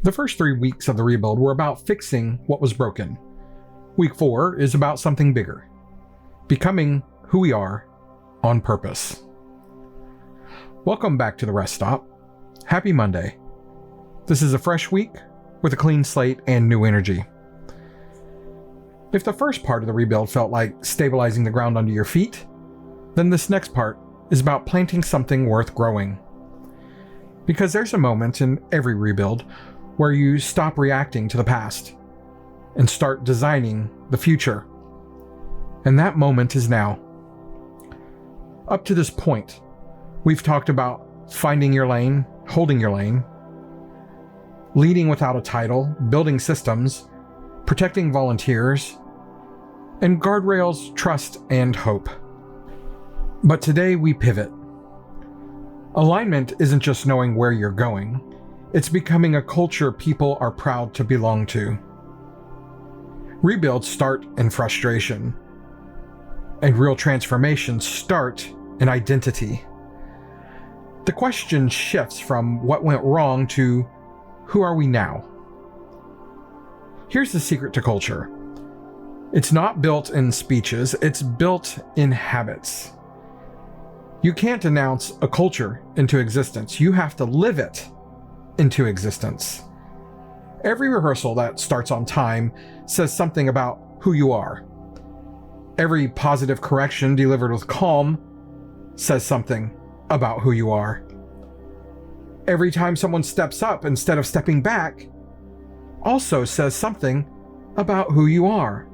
The first 3 weeks of the rebuild were about fixing what was broken. Week 4 is about something bigger. Becoming who we are on purpose. Welcome back to the Rest Stop. Happy Monday. This is a fresh week with a clean slate and new energy. If the first part of the rebuild felt like stabilizing the ground under your feet, then this next part is about planting something worth growing. Because there's a moment in every rebuild where you stop reacting to the past and start designing the future. And that moment is now. Up to this point, we've talked about finding your lane, holding your lane, leading without a title, building systems, protecting volunteers, and guardrails, trust, and hope. But today we pivot. Alignment isn't just knowing where you're going, it's becoming a culture people are proud to belong to. Rebuilds start in frustration, and real transformations start in identity. The question shifts from what went wrong to who are we now? Here's the secret to culture. It's not built in speeches, it's built in habits. You can't announce a culture into existence, you have to live it into existence. Every rehearsal that starts on time says something about who you are. Every positive correction delivered with calm says something about who you are. Every time someone steps up instead of stepping back also says something about who you are.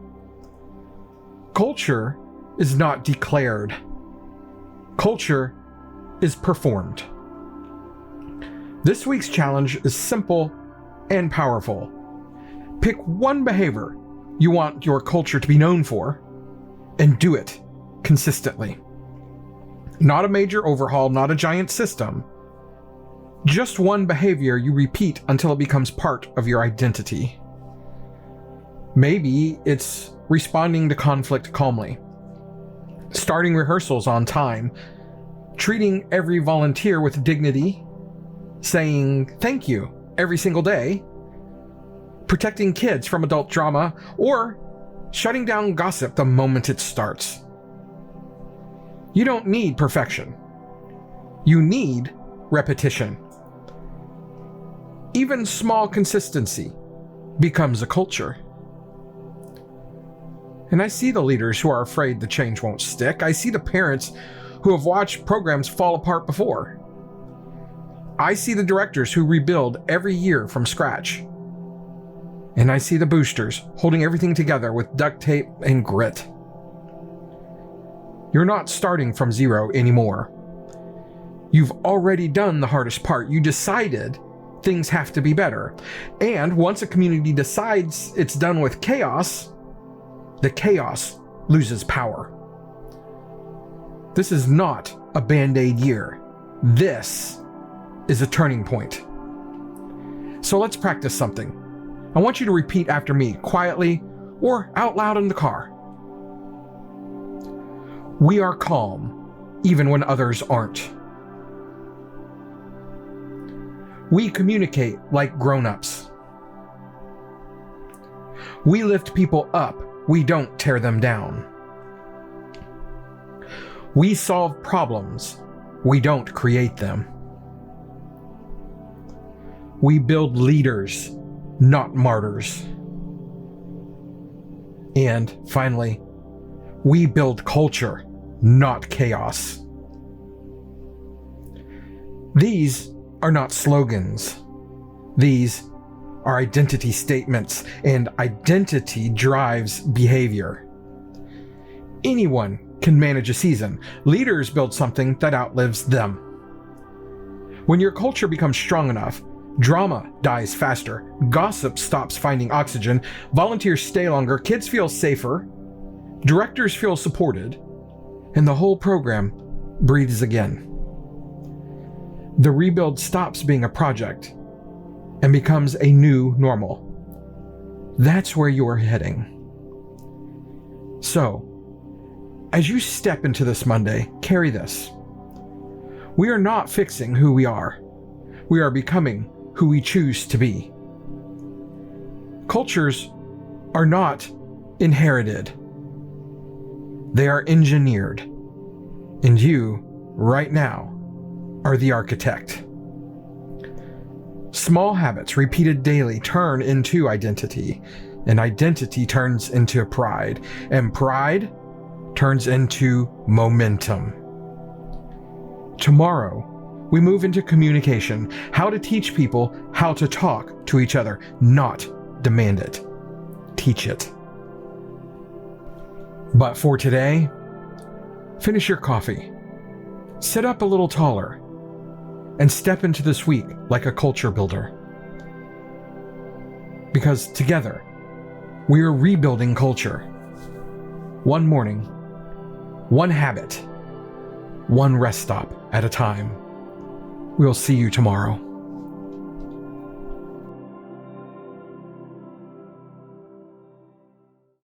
Culture is not declared. Culture is performed. This week's challenge is simple and powerful. Pick one behavior you want your culture to be known for and do it consistently. Not a major overhaul, not a giant system. Just one behavior you repeat until it becomes part of your identity. Maybe it's responding to conflict calmly, starting rehearsals on time, treating every volunteer with dignity, saying thank you every single day, protecting kids from adult drama, or shutting down gossip the moment it starts. You don't need perfection. You need repetition. Even small consistency becomes a culture. And I see the leaders who are afraid the change won't stick. I see the parents who have watched programs fall apart before. I see the directors who rebuild every year from scratch. And I see the boosters holding everything together with duct tape and grit. You're not starting from zero anymore. You've already done the hardest part. You decided things have to be better. And once a community decides it's done with chaos, the chaos loses power. This is not a Band-Aid year. This is a turning point. So let's practice something. I want you to repeat after me, quietly or out loud in the car. We are calm, even when others aren't. We communicate like grown-ups. We lift people up, we don't tear them down. We solve problems, we don't create them. We build leaders, not martyrs. And finally, we build culture, not chaos. These are not slogans. These are identity statements, and identity drives behavior. Anyone can manage a season. Leaders build something that outlives them. When your culture becomes strong enough, drama dies faster, gossip stops finding oxygen, volunteers stay longer, kids feel safer, directors feel supported, and the whole program breathes again. The rebuild stops being a project and becomes a new normal. That's where you are heading. So, as you step into this Monday, carry this. We are not fixing who we are. We are becoming who we choose to be. Cultures are not inherited. They are engineered. And you, right now, are the architect. Small habits repeated daily turn into identity, and identity turns into pride, and pride turns into momentum. Tomorrow, we move into communication, how to teach people how to talk to each other, not demand it. Teach it. But for today, finish your coffee, sit up a little taller, and step into this week like a culture builder. Because together, we are rebuilding culture. One morning, one habit, one rest stop at a time. We'll see you tomorrow.